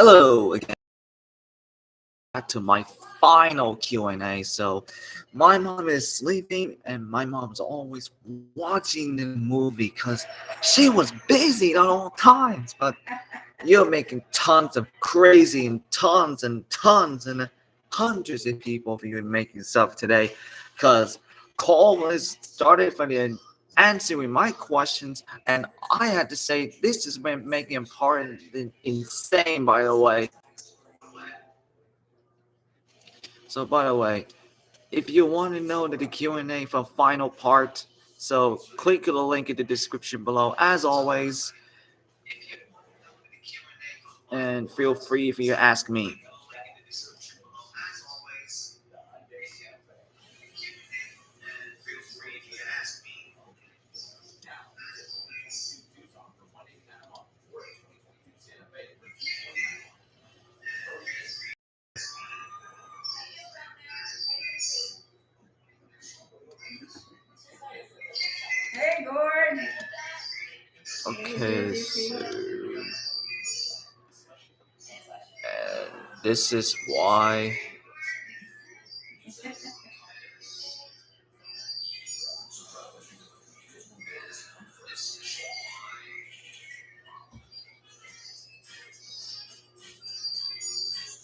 Hello again, back to my final Q&A. So, my mom is sleeping, and my mom's always watching the movie because she was busy at all times. But you're making tons of crazy and tons and hundreds of people for you making stuff today, because call was started for the answering my questions, and I had to say this has been making important insane, by the way. So, by the way, if you want to know the Q&A for final part, so click the link in the description below, as always, and feel free if you ask me. Hey, Gord. Okay, so this is why.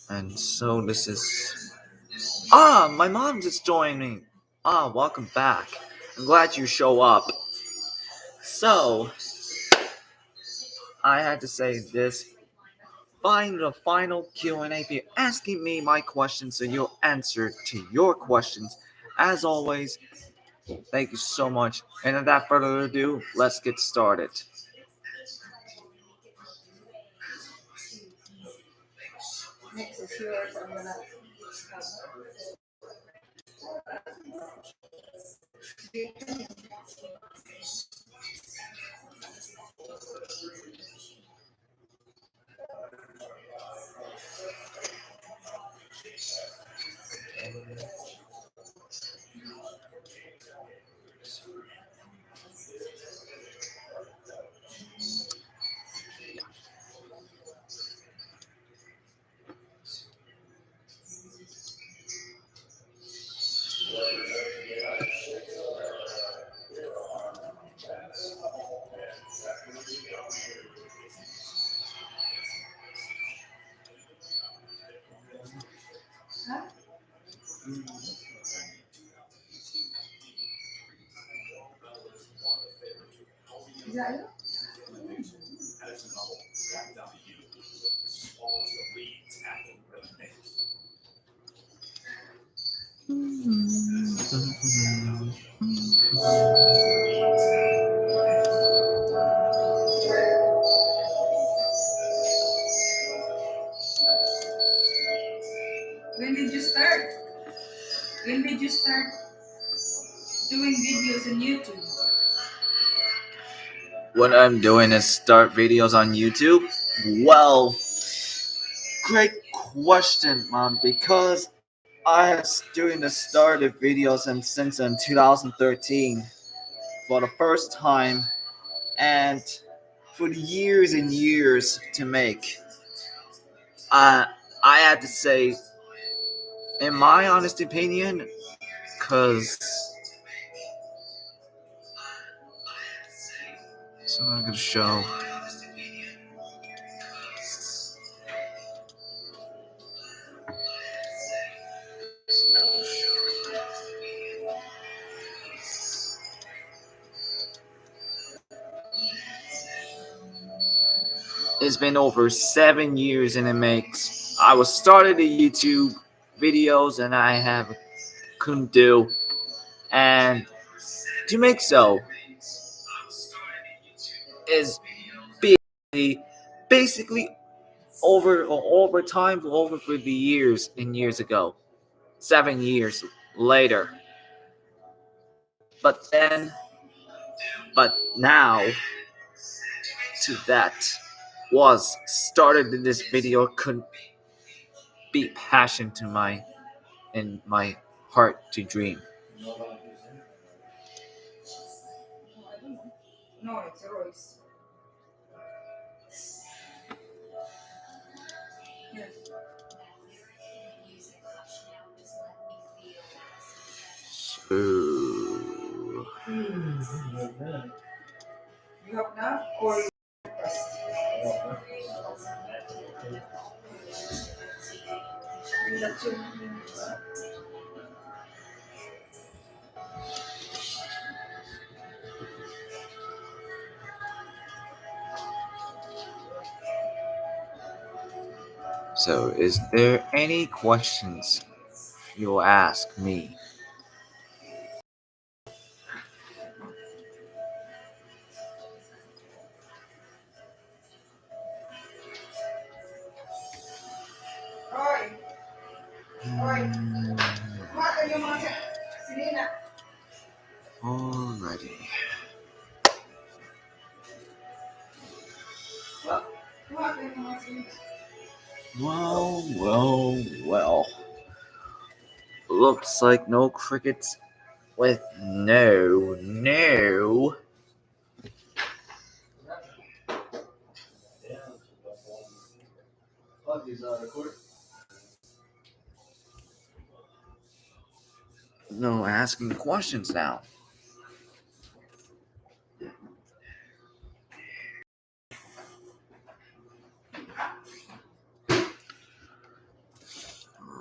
And so this is. My mom just joined me. Welcome back. I'm glad you show up. So, I had to say this. Find the final Q&A. If you're asking me my questions, so you'll answer to your questions. As always, thank you so much. And without further ado, let's get started. Next is yours. I'm gonna. Huh? Is that you? When did you start? When did you start doing videos on YouTube? What I'm doing is start videos on YouTube. Well, great question, Mom, because I was doing the start of videos and since in 2013 for the first time, and for years and years to make. I had to say, in my honest opinion, because so I'm gonna show. It's been over 7 years and it makes. I was started the YouTube videos and I have couldn't do, and to make so is basically over time over for the years and years ago, 7 years later. But then, but now to that was started in this video could be passion to my in my heart to dream. No, it's Royce. Yes. So, You have now or you first? Yung lechon. so is there any questions you'll ask me? Oy! Oy! Kuha ka yung mga sinina. Alrighty. Kuha ka yung mga sinina. Well. Looks like no crickets with no. No asking questions now.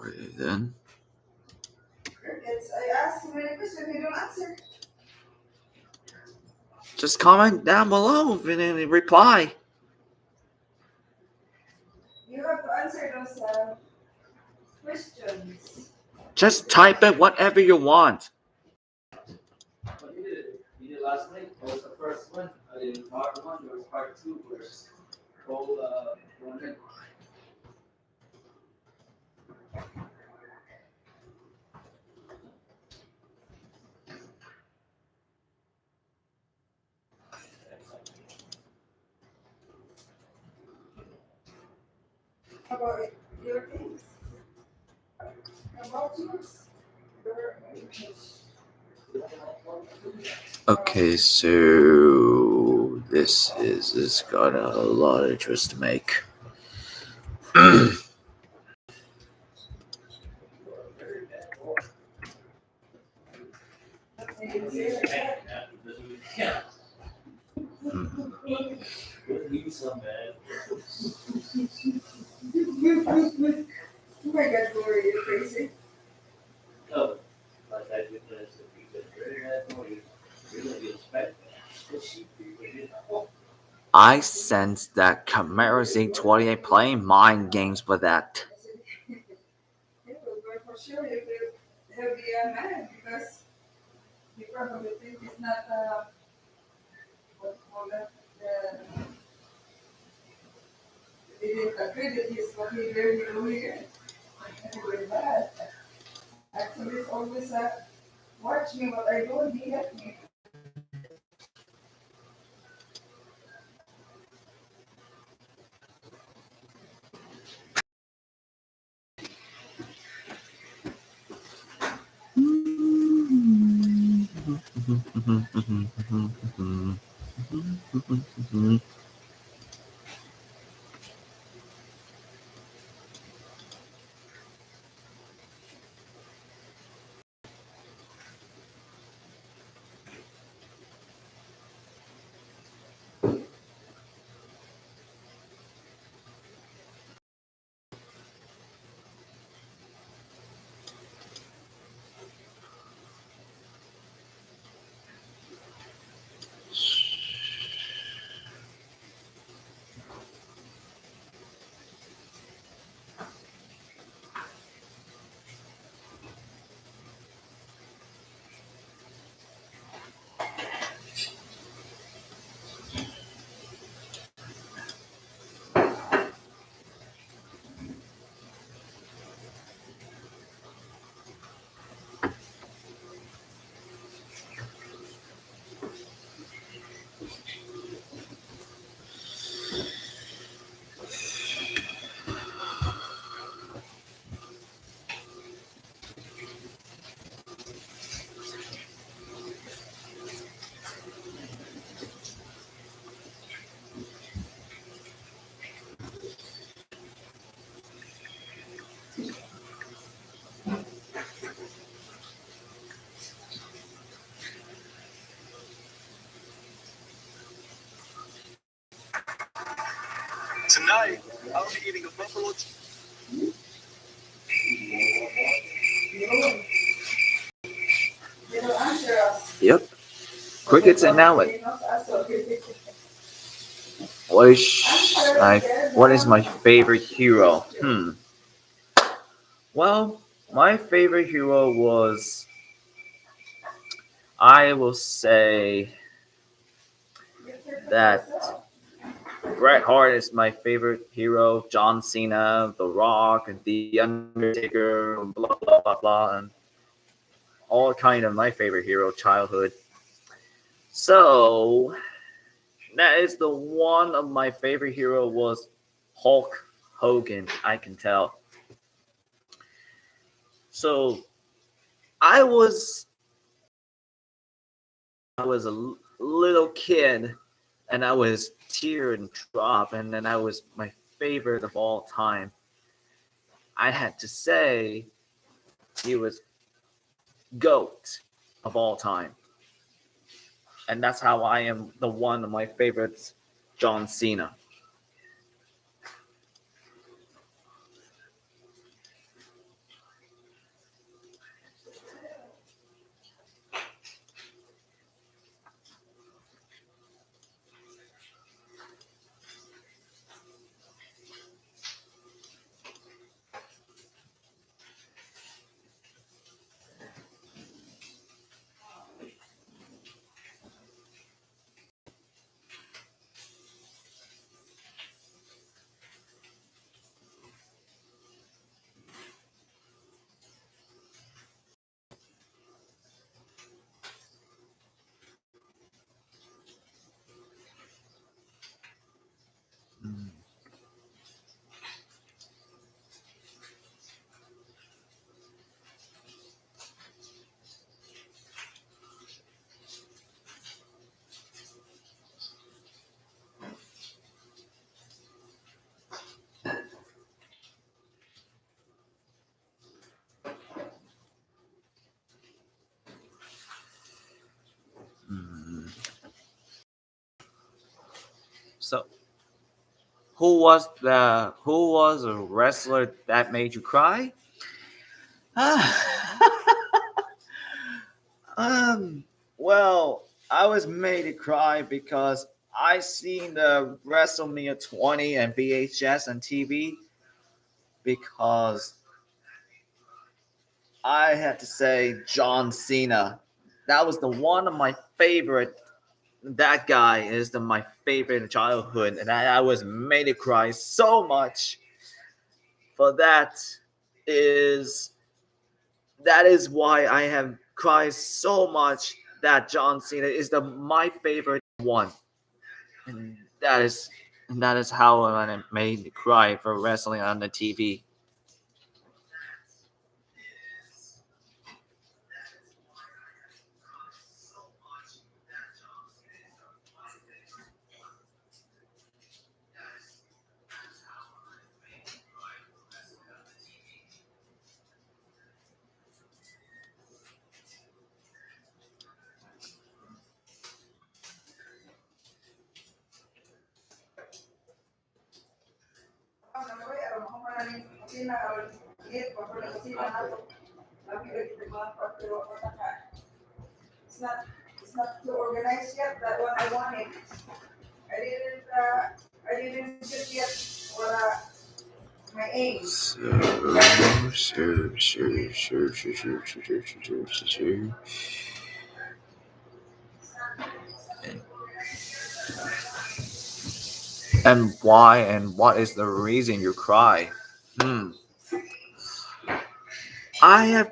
Alrighty then. Crickets, I asked you many questions, you don't answer. Just comment down below and then reply. You have to answer those questions. Just type it whatever you want. What you did last night was the first one. I did part one, there was part two, where whole one thing. About your things. About yours. Okay, so this is got a lot of interest to make. Oh my God, Glory, you're crazy. No, like I did this, if you get very bad, you're gonna get inspected. I sense that Camara's 828 playing mind games with that. You will go for sure if you have the man because you probably think it's not what call that they didn't agree that he's what he really do here. Anyway, bad. Actually, it's always watch me what I do and he help me. Tonight, I'll be eating a buffalo. You don't answer us. Yep. Crickets and now it. You're not answering. What is my favorite hero? Well, my favorite hero was, I will say that Bret Hart is my favorite hero. John Cena, The Rock, and The Undertaker, and blah blah blah blah, and all kind of my favorite hero childhood. So that is the one of my favorite hero was Hulk Hogan. I can tell. So I was little kid, and I was tear and drop, and then I was my favorite of all time. I had to say he was GOAT of all time. And that's how I am the one of my favorites, John Cena. Mm. Mm. So who was a wrestler that made you cry? um well, I was made to cry because I seen the WrestleMania 20 and VHS and TV, because I had to say John Cena. That was the one of my favorite. That guy is my favorite in childhood, and I was made to cry so much. For is that is why I have cried so much. That John Cena is my favorite one, and that is how I made me cry for wrestling on the TV. It's not, it's not too organized yet. That one I wanted. I didn't get yet what my aim. And why and what is the reason you cry? Hmm. I have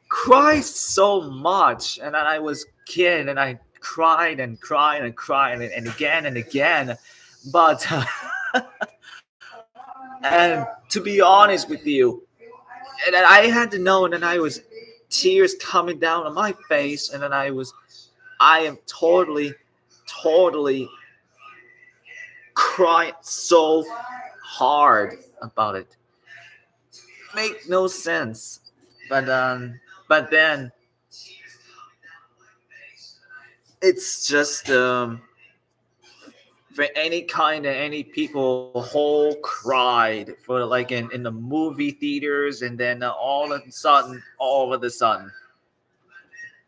cried so much, and then I was kid, and I cried and cried and cried and again. But and to be honest with you, and then I had to know, and then I was tears coming down on my face, and then I am totally crying so hard about it. Make no sense. But then it's just any kind of any people whole cried for like in the movie theaters, and then all of a sudden,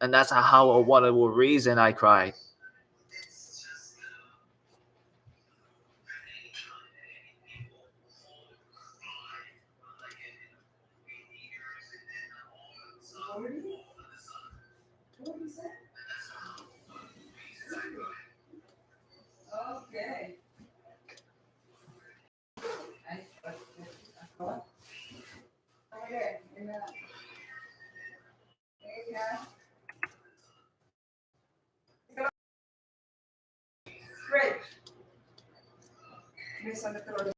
and that's how what a reason I cried. Sorry? What is that? Okay. Okay. Yeah. Great. Misunderstood.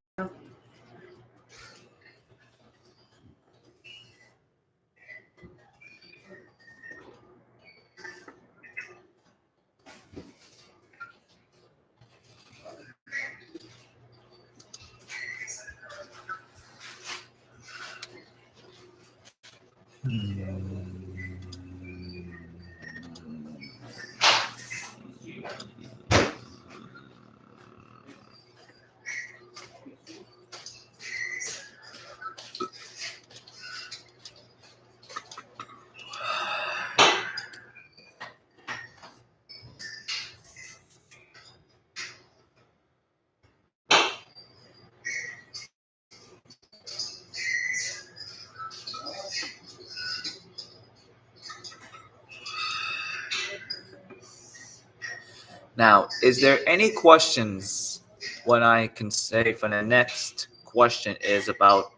Now, is there any questions? What I can say for the next question is about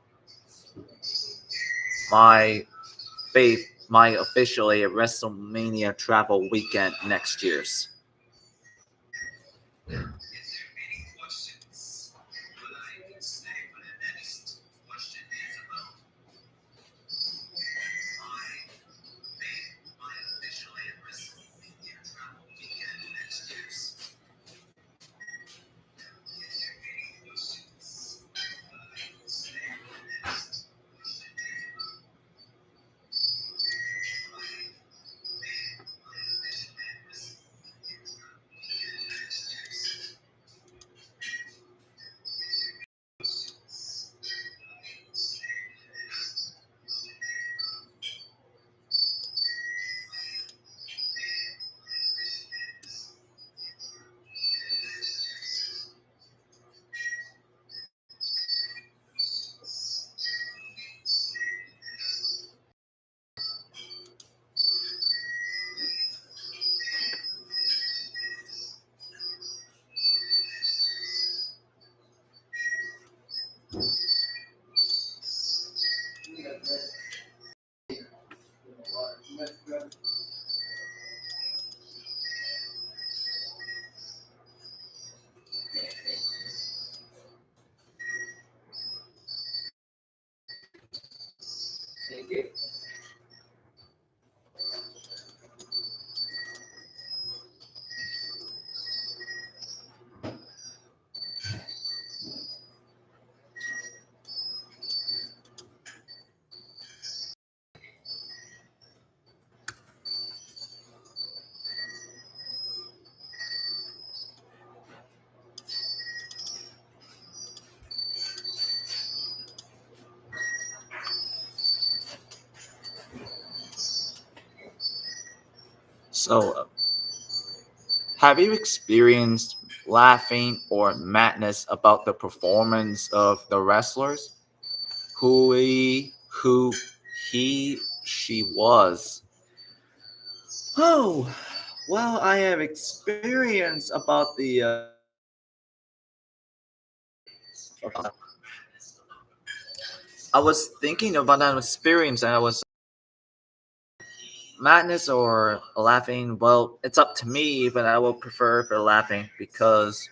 my faith, my officially WrestleMania travel weekend next year's. Thank you. So, have you experienced laughing or madness about the performance of the wrestlers? Who he, she was? Oh, well, I have experience about the. I was thinking about that experience, and I was madness or laughing. Well, it's up to me, but I will prefer for laughing because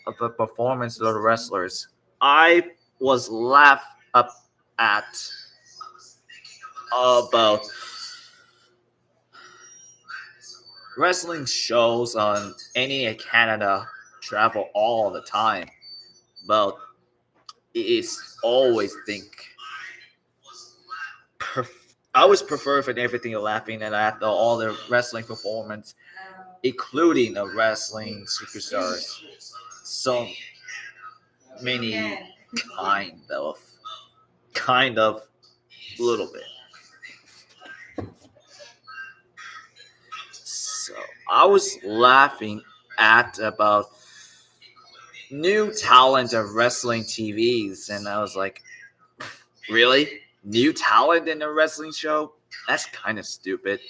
of the performance of the wrestlers. I was laughed up at about wrestling shows on any Canada travel all the time. But it is always think I was preferred in everything you're laughing and at all the wrestling performance, including the wrestling superstars. So many kind of kind of little bit. So I was laughing at about new talent of wrestling TVs, and I was like, really? New talent in a wrestling show? That's kind of stupid.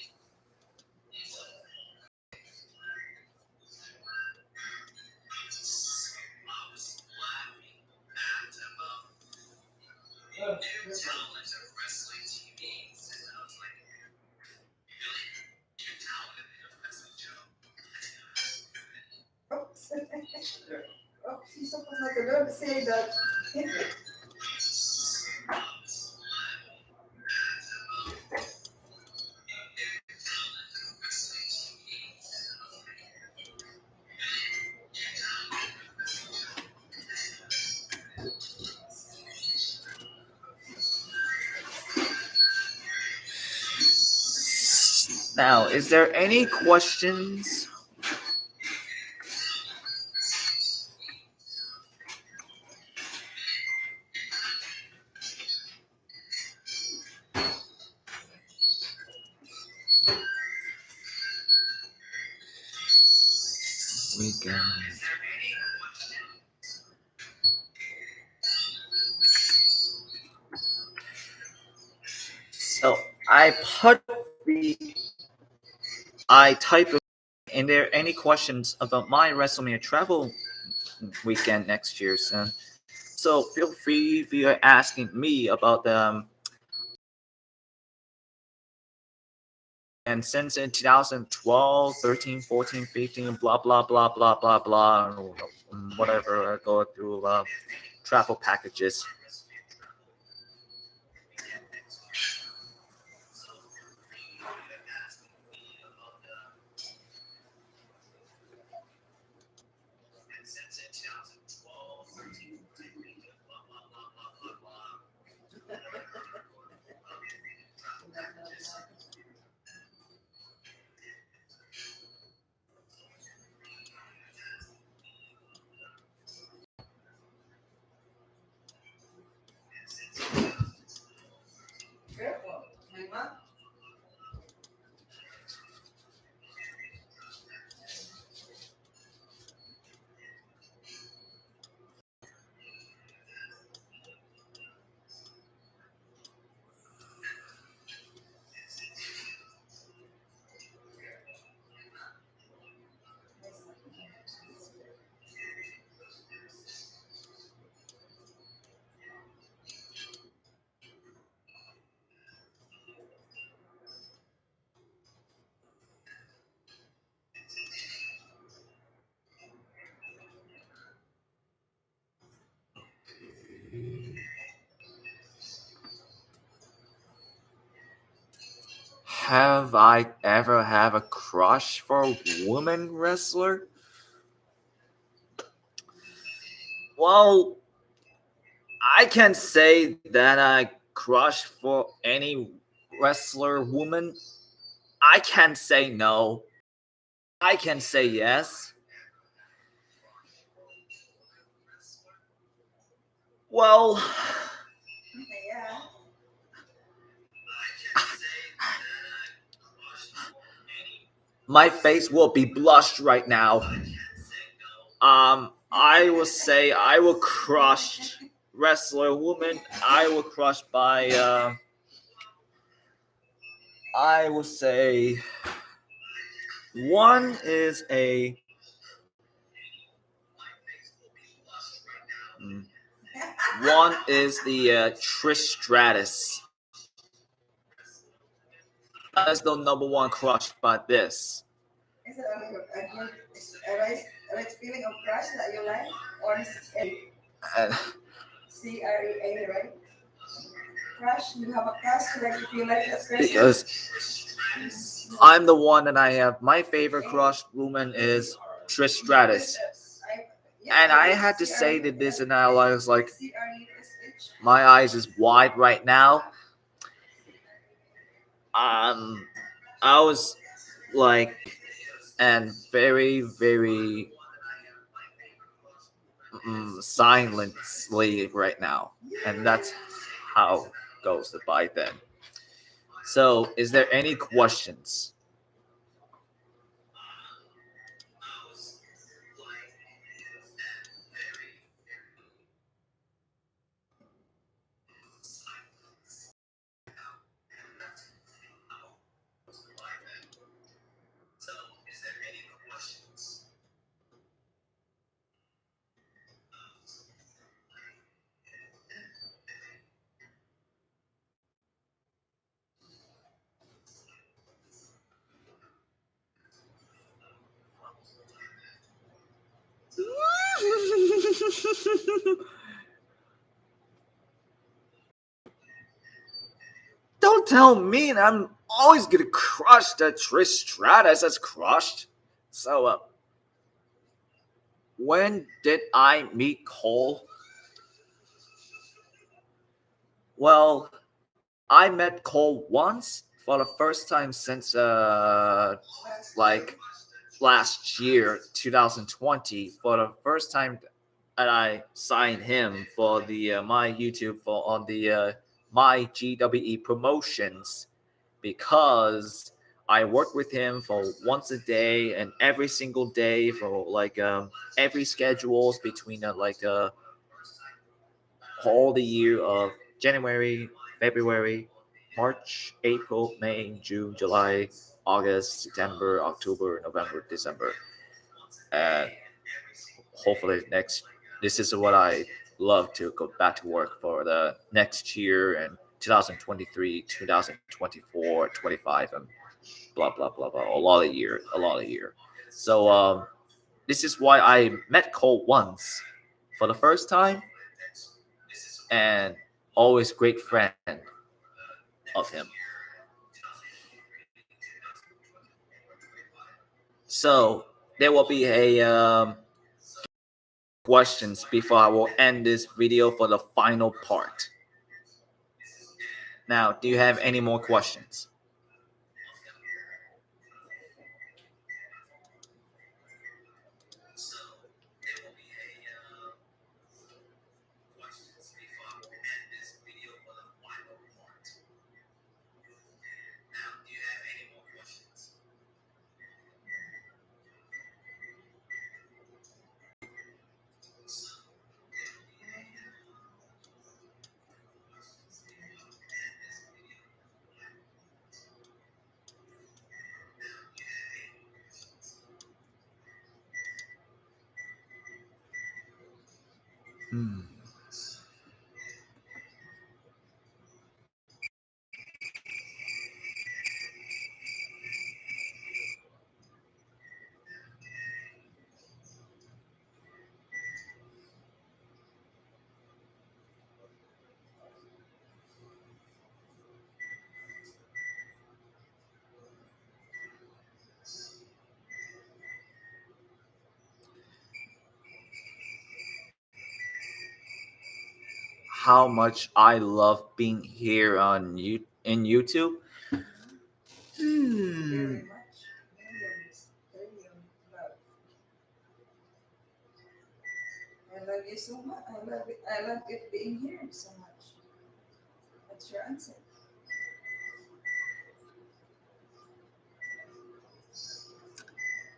Oops. Oops, you're supposed not to don't say that. Now, is there any questions? We got. So I put the I type in there any questions about my WrestleMania travel weekend next year, son. So feel free if you're asking me about the and since in 2012, 13, 14, 15, blah blah blah blah blah blah, whatever I go through travel packages. Careful, my mom. Have I ever have a crush for a woman wrestler? Well, I can say that I crush for any wrestler woman. I can't say no. I can say yes. Well, Yeah. my face will be blushed right now. I will say I will crush wrestler woman. I will crush by. I will say one is a. mm, One is the Trish Stratus. That's the number one crush by this. Is it a right feeling of crush that you like? Or And CREA, right? Crush, you have a crush, like if you like that person. because I'm the one that I have. My favorite crush woman is Trish Stratus. And I had to say that this, and I was like, my eyes is wide right now. um I was like and very very silently right now, and that's how goes by then. So, is there any questions? Don't tell me that I'm always gonna crush that Trish Stratus that's crushed. So, when did I meet Cole? Well, I met Cole once for the first time since like last year, 2020, for the first time that I signed him for the my YouTube for on the my GWE promotions, because I worked with him for once a day and every single day for like every schedules between all the year of January, February, March, April, May, June, July, August, September, October, November, December. And hopefully next this is what I love to go back to work for the next year and 2023, 2024, 25 and blah blah blah blah a lot of year. So this is why I met Cole once for the first time and always great friend of him. So there will be a questions before I will end this video for the final part. Now, do you have any more questions? Hmm. How much I love being here on in YouTube. Hmm. Very much. Millions, trillions, love. I love you so much. I love it. I love it being here so much. That's your answer.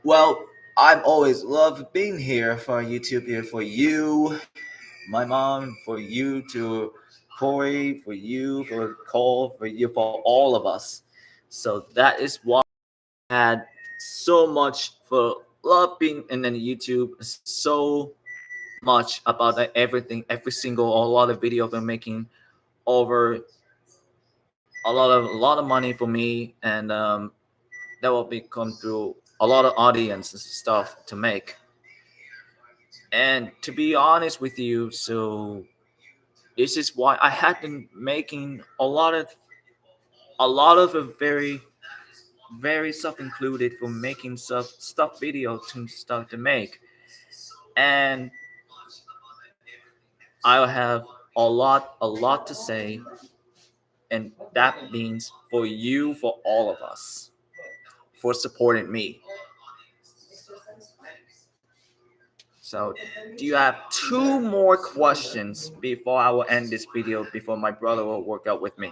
Well, I've always loved being here for YouTube, here for you, my mom, for you, to Corey, for you, for Cole, for you, for all of us. So that is why I had so much for love being in the YouTube, so much about everything, every single, a lot of videos I'm making over a lot of money for me, and that will be come through a lot of audience and stuff to make. And to be honest with you, so this is why I had been making a lot of a very very stuff included for making stuff video to stuff to make, and I'll have a lot to say And that means for you, for all of us, for supporting me. So, do you have 2 more questions before I will end this video, before my brother will work out with me?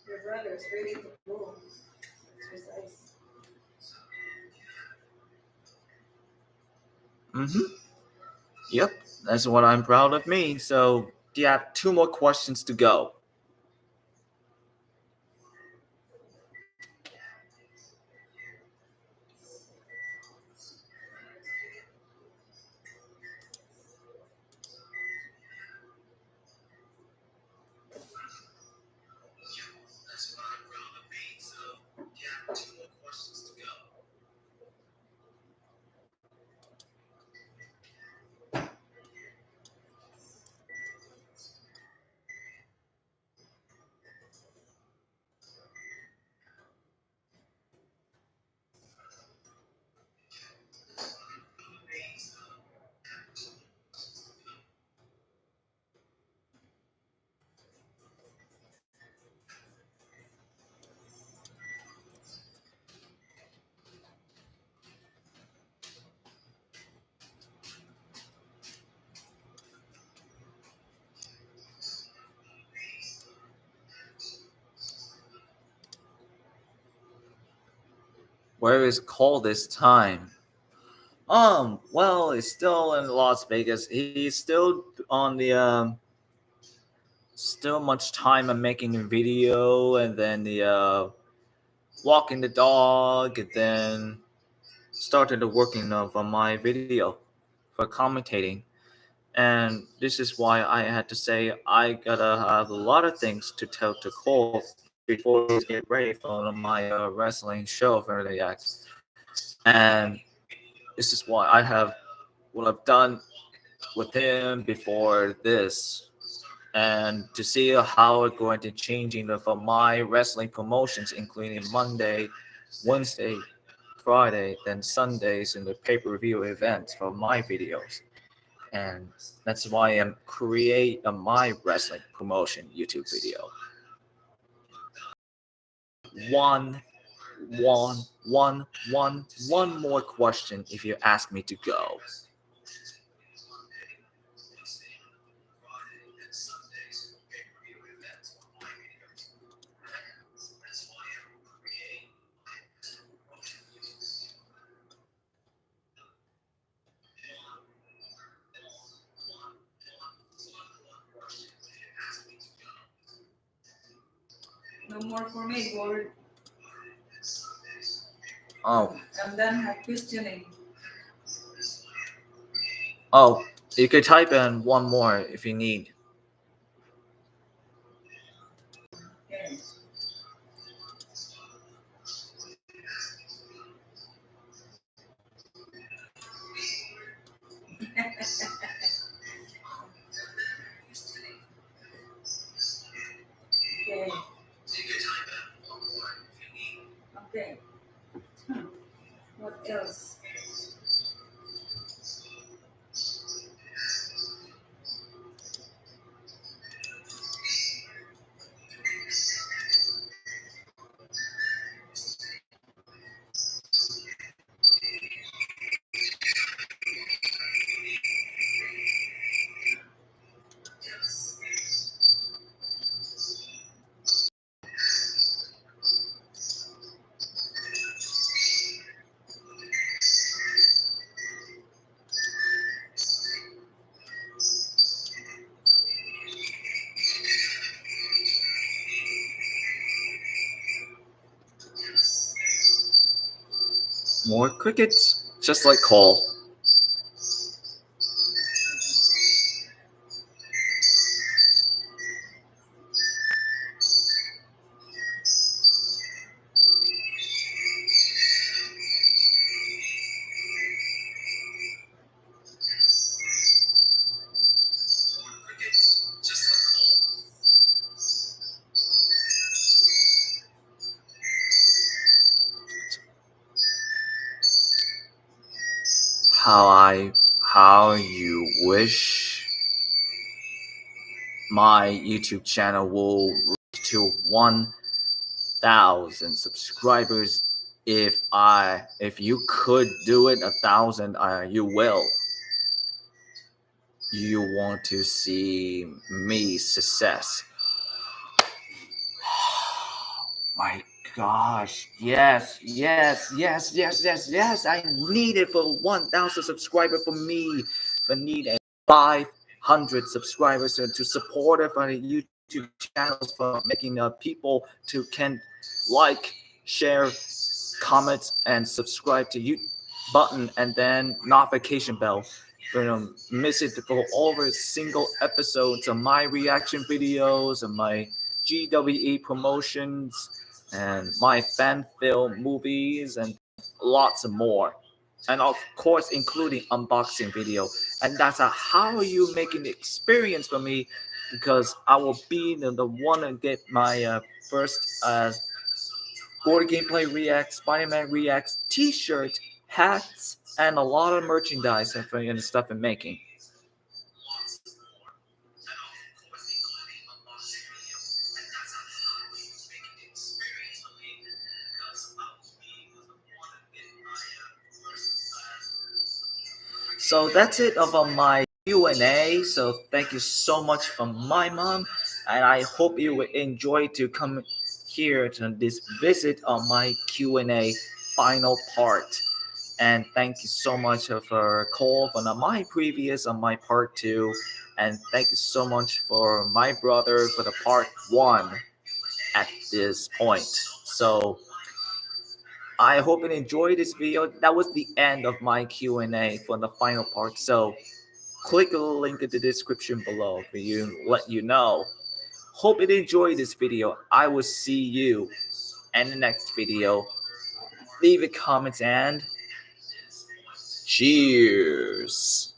Your brother's ready to go. Exercise. Yep, that's what I'm proud of me. So, do you have 2 more questions to go? Where is Cole this time? Well, it's still in Las Vegas. He's still on the still much time on making a video, and then the walking the dog, and then started the working of my video for commentating. And this is why I had to say I gotta have a lot of things to tell to Cole before he get ready for my wrestling show for the act. And this is why I have what I've done with him before this, and to see how it's going to changing for my wrestling promotions, including Monday, Wednesday, Friday, then Sundays in the pay-per-view events for my videos. And that's why I'm create a my wrestling promotion YouTube video. One more question if you ask me to go. No more for me, Lord. Oh, I'm done questioning. oh, you could type in one more if you need. Okay. Okay. Okay. What else? More crickets, just like Cole. how you wish my YouTube channel will reach to 1,000 subscribers. If you could do it 1,000, you will. You want to see me success. My gosh, yes. I need it for 1,000 subscribers for me. If I need a 500 subscribers to support it for the YouTube channels, for making people to can like, share, comment, and subscribe to you button, and then notification bell. Miss it for every single episodes of my reaction videos and my GWE promotions and my fan film movies and lots of more, and of course including unboxing video. And that's how you make an experience for me, because I will be the one to get my first board gameplay reacts, Spider-Man reacts, t-shirts, hats, and a lot of merchandise and stuff in making. So that's it of my Q&A. So thank you so much from my mom, and I hope you will enjoy to come here to this visit on my Q&A final part. And thank you so much for call on my previous on my part 2, and thank you so much for my brother for the part 1 at this point. So I hope you enjoyed this video. That was the end of my Q&A for the final part. So click the link in the description below for you let you know. Hope you enjoyed this video. I will see you in the next video. Leave a comment and cheers.